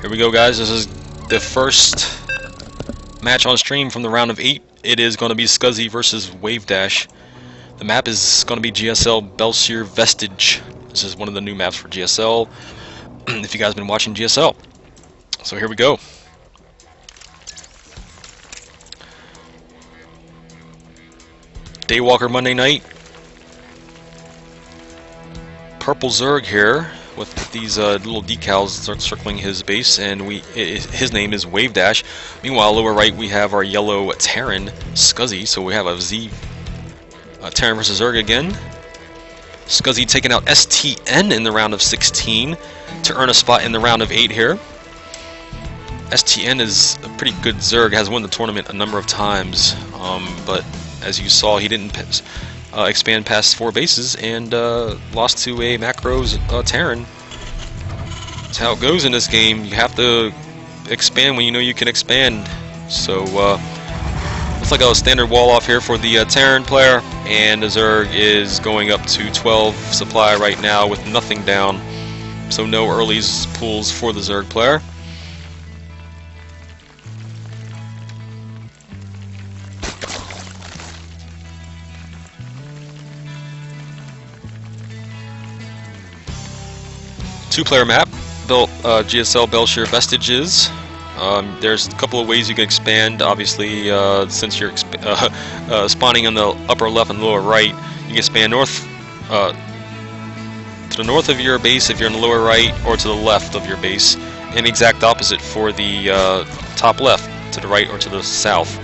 Here we go, guys. This is the first match on stream from the round of 8. It is going to be Scuzzy versus Wavedash. The map is going to be GSL Bel'Shir Vestige. This is one of the new maps for GSL, if you guys have been watching GSL. So here we go. DayWalker Monday night. Purple Zerg here with these little decals circling his base, and his name is Wavedash. Meanwhile, lower right we have our yellow Terran Scuzzy. So we have a Z Terran versus Zerg again. Scuzzy taking out STN in the round of 16 to earn a spot in the round of 8 here. STN is a pretty good Zerg, has won the tournament a number of times, but as you saw, he didn't expand past 4 bases and lost to a Macro's Terran. That's how it goes in this game. You have to expand when you know you can expand. So looks like a standard wall off here for the Terran player, and the Zerg is going up to 12 supply right now with nothing down. So no early pulls for the Zerg player. Two-player map, GSL Bel'Shir Vestiges. There's a couple of ways you can expand. Obviously, since you're spawning on the upper left and lower right, you can expand north to the north of your base if you're in the lower right, or to the left of your base, and exact opposite for the top left, to the right or to the south.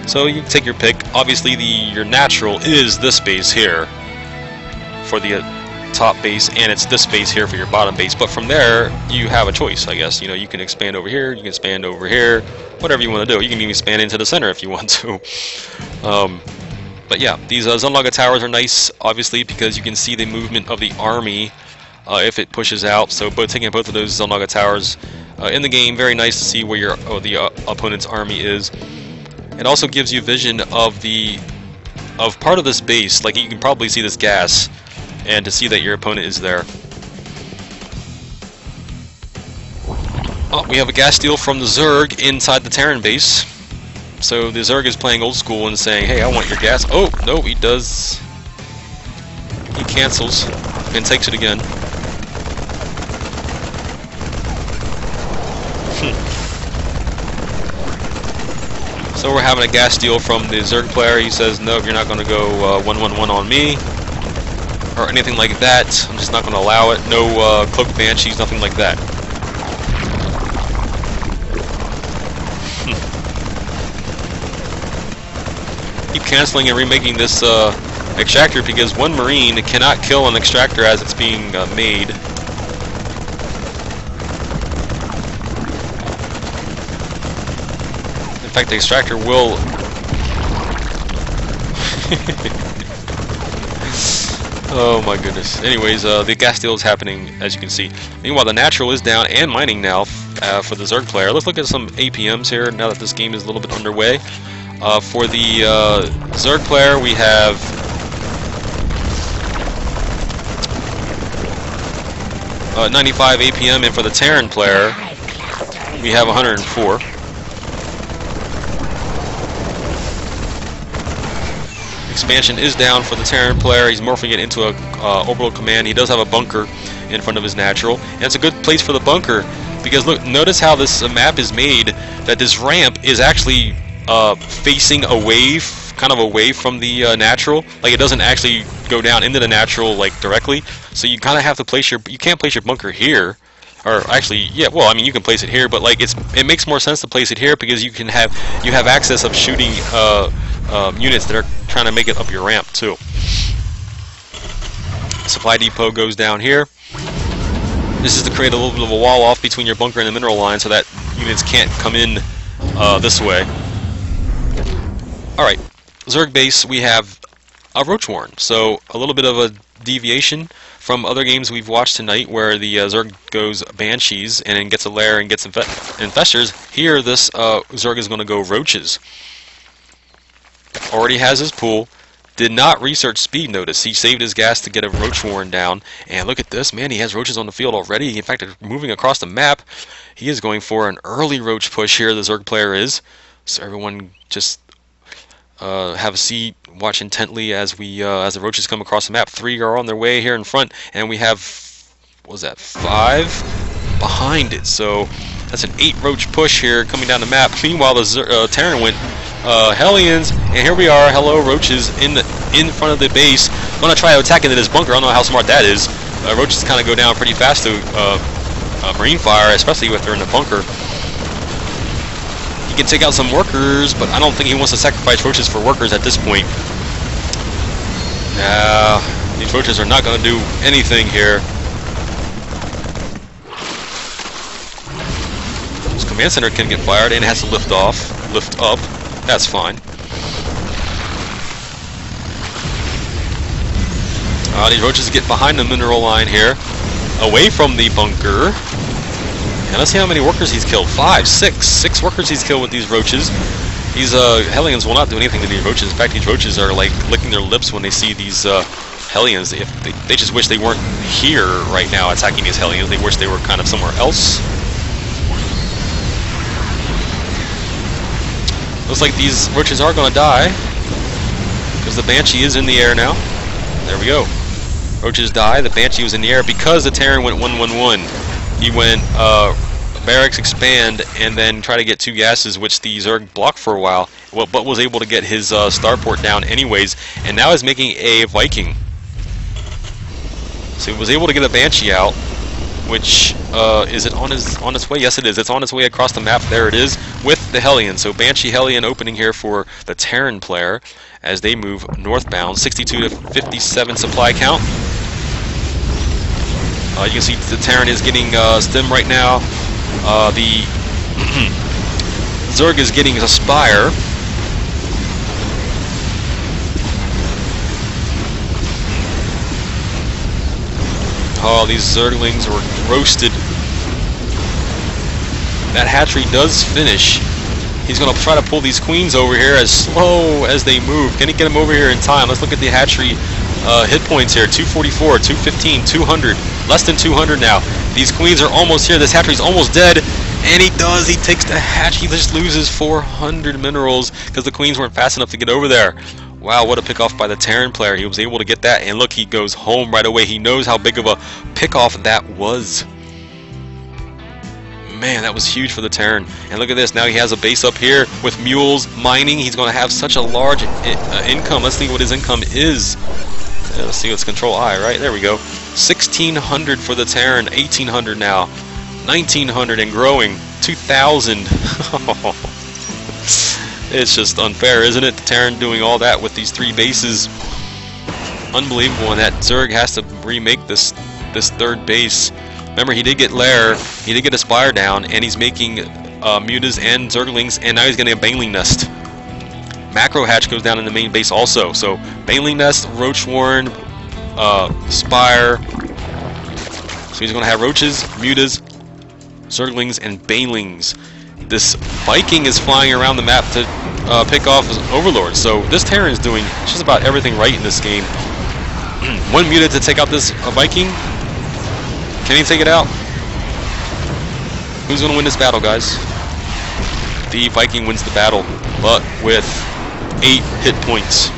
So you can take your pick. Obviously, your natural is this base here for the top base, and it's this base here for your bottom base, but from there you have a choice, I guess. You know, you can expand over here, you can expand over here, whatever you want to do. You can even expand into the center if you want to. But yeah, these Zunlaga towers are nice, obviously, because you can see the movement of the army if it pushes out. So taking both of those Zunlaga towers in the game, very nice to see where the opponent's army is. It also gives you vision of part of this base. Like, you can probably see this gas, and to see that your opponent is there. Oh, we have a gas steal from the Zerg inside the Terran base. So the Zerg is playing old school and saying, hey, I want your gas. Oh, no, he does. He cancels and takes it again. So we're having a gas steal from the Zerg player. He says, no, you're not going to go 1-1-1 on me, or anything like that. I'm just not going to allow it. No cloaked banshees, nothing like that. Keep canceling and remaking this extractor, because one marine cannot kill an extractor as it's being made. In fact, the extractor will oh my goodness. Anyways, the gas steal is happening, as you can see. Meanwhile, the natural is down and mining now for the Zerg player. Let's look at some APMs here now that this game is a little bit underway. For the Zerg player, we have .95 APM, and for the Terran player, we have 104. Expansion is down for the Terran player. He's morphing it into a orbital command. He does have a bunker in front of his natural, and it's a good place for the bunker, because look, notice how this map is made, that this ramp is actually facing away, kind of away from the natural. Like, it doesn't actually go down into the natural, like, directly. So you kind of have to place you can't place your bunker here. Or actually, yeah, well, I mean, you can place it here, but like, it makes more sense to place it here, because you have access of shooting units that are trying to make it up your ramp too. Supply depot goes down here. This is to create a little bit of a wall off between your bunker and the mineral line, so that units can't come in this way. Alright, Zerg base, we have a Roach Warren, so a little bit of a deviation from other games we've watched tonight, where the Zerg goes Banshees and then gets a lair and gets Infestors. Here, this Zerg is going to go Roaches. Already has his pool. Did not research speed, notice. He saved his gas to get a Roach Warren down. And look at this, man, he has roaches on the field already. In fact, they're moving across the map. He is going for an early roach push here, the Zerg player is. So everyone just have a seat, watch intently as we as the roaches come across the map. 3 are on their way here in front, and we have, what was that, 5 behind it. So that's an 8 roach push here coming down the map. Meanwhile, the Terran went Hellions, and here we are. Hello, roaches in front of the base. Gonna try to attack into this bunker. I don't know how smart that is. Roaches kind of go down pretty fast to marine fire, especially if they're in the bunker. He can take out some workers, but I don't think he wants to sacrifice roaches for workers at this point. These roaches are not going to do anything here. This command center can get fired and has to lift up. That's fine. These roaches get behind the mineral line here, away from the bunker. And let's see how many workers he's killed. 6 workers he's killed with these roaches. These Hellions will not do anything to these roaches. In fact, these roaches are like licking their lips when they see these Hellions. They just wish they weren't here right now attacking these Hellions. They wish they were kind of somewhere else. Looks like these roaches are going to die, because the Banshee is in the air now. There we go. Roaches die. The Banshee was in the air because the Terran went 1-1-1. He went barracks expand and then try to get 2 gases, which the Zerg blocked for a while, but was able to get his starport down anyways, and now is making a Viking. So he was able to get a Banshee out, which is it on its way? Yes, it is. It's on its way across the map. There it is with the Hellion. So Banshee Hellion opening here for the Terran player as they move northbound. 62 to 57 supply count. You can see the Terran is getting stim right now. The Zerg is getting a Spire. Oh, these Zerglings were roasted. That hatchery does finish. He's going to try to pull these queens over here as slow as they move. Can he get them over here in time? Let's look at the hatchery hit points here. 244, 215, 200. Less than 200 now. These queens are almost here. This hatchery's almost dead. And he does. He takes the hatch. He just loses 400 minerals because the queens weren't fast enough to get over there. Wow, what a pick-off by the Terran player. He was able to get that. And look, he goes home right away. He knows how big of a pick-off that was. Man, that was huge for the Terran. And look at this. Now he has a base up here with mules, mining. He's going to have such a large income. Let's see what his income is. Let's see what's Control I, right? There we go. 1,600 for the Terran. 1,800 now. 1,900 and growing. 2,000. It's just unfair, isn't it? The Terran doing all that with these 3 bases. Unbelievable. And that Zerg has to remake this 3rd base. Remember, he did get Lair, he did get a Spire down, and he's making Mutas and Zerglings, and now he's getting a Baneling Nest. Macro Hatch goes down in the main base also. So, Baneling Nest, Roach Warren, Spire. So he's going to have Roaches, Mutas, Zerglings, and Banelings. This Viking is flying around the map to pick off his Overlord. So this Terran is doing just about everything right in this game. 1 Muta to take out this Viking. Can he take it out? Who's going to win this battle, guys? The Viking wins the battle, but with 8 hit points.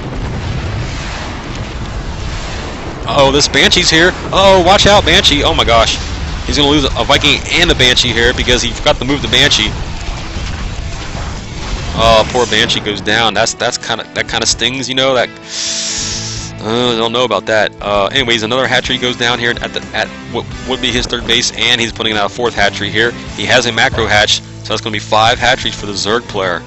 Uh-oh, this Banshee's here. Uh-oh, watch out, Banshee. Oh my gosh. He's going to lose a Viking and a Banshee here because he forgot to move the Banshee. Oh, poor Banshee goes down. That kind of stings, you know. That I don't know about that. Anyways, another hatchery goes down here at what would be his 3rd base, and he's putting out a 4th hatchery here. He has a macro hatch, so that's going to be 5 hatcheries for the Zerg player.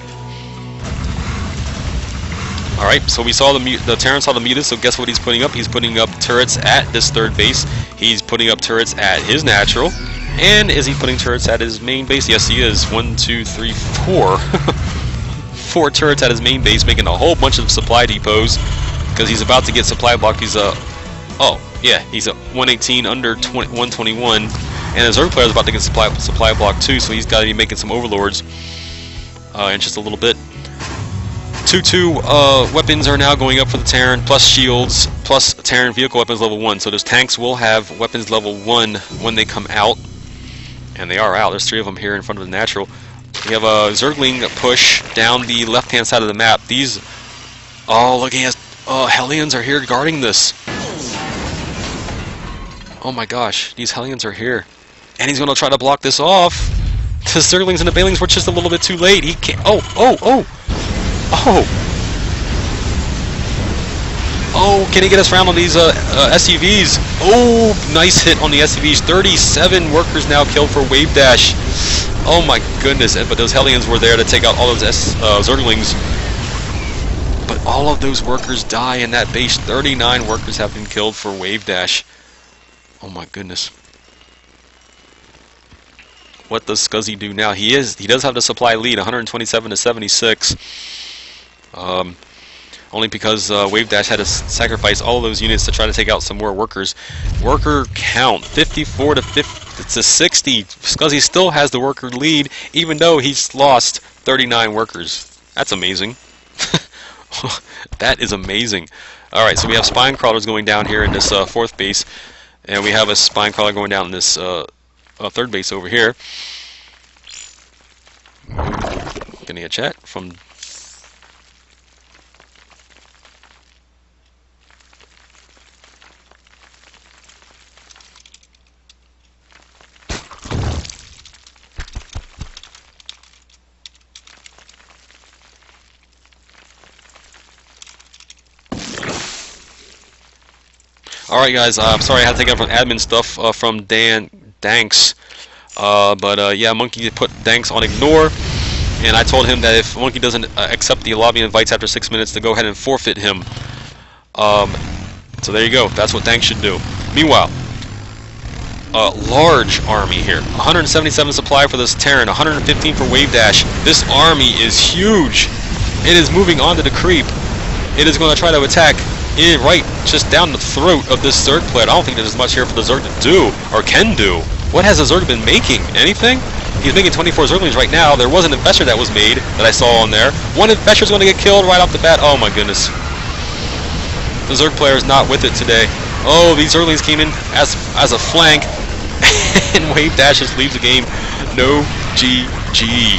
All right, so we saw the Terran saw the Mutas. So guess what he's putting up? He's putting up turrets at this 3rd base. He's putting up turrets at his natural. And is he putting turrets at his main base? Yes, he is. 1, 2, 3, 4. 4 turrets at his main base, making a whole bunch of supply depots because he's about to get supply blocked. He's he's a 118 under 121, and the Zerg player is about to get supply blocked too. So he's got to be making some overlords in just a little bit. 2-2 weapons are now going up for the Terran, plus shields, plus Terran vehicle weapons level 1. So those tanks will have weapons level 1 when they come out. And they are out. There's 3 of them here in front of the natural. We have a Zergling push down the left-hand side of the map. These... Oh, look at Hellions are here guarding this. Oh my gosh, these Hellions are here. And he's going to try to block this off. The Zerglings and the Banelings were just a little bit too late. He can't... Oh! Oh, can he get us around on these SCVs? Oh, nice hit on the SCVs. 37 workers now killed for Wavedash. Oh my goodness, but those Hellions were there to take out all those Zerglings. But all of those workers die in that base. 39 workers have been killed for Wavedash. Oh my goodness. What does Scuzzy do now? He does have the supply lead, 127 to 76. Only because Wavedash had to sacrifice all of those units to try to take out some more workers. Worker count 54 to 60. Scuzzy still has the worker lead, even though he's lost 39 workers. That's amazing. That is amazing. All right, so we have spine crawlers going down here in this 4th base, and we have a spine crawler going down in this 3rd base over here. Getting a chat from. Alright guys, I'm sorry I had to take out from admin stuff from Danks. Yeah, Monkey put Danks on ignore, and I told him that if Monkey doesn't accept the lobby invites after 6 minutes to go ahead and forfeit him. So there you go, that's what Danks should do. Meanwhile, large army here. 177 supply for this Terran, 115 for Wavedash. This army is huge. It is moving on to the creep. It is going to try to attack right just down the throat of this Zerg player. I don't think there's much here for the Zerg to do, or can do. What has the Zerg been making? Anything? He's making 24 Zerglings right now. There was an Investor that was made that I saw on there. One Investor's going to get killed right off the bat. Oh my goodness. The Zerg player is not with it today. Oh, these Zerglings came in as a flank, and Wavedash just leaves the game. No GG.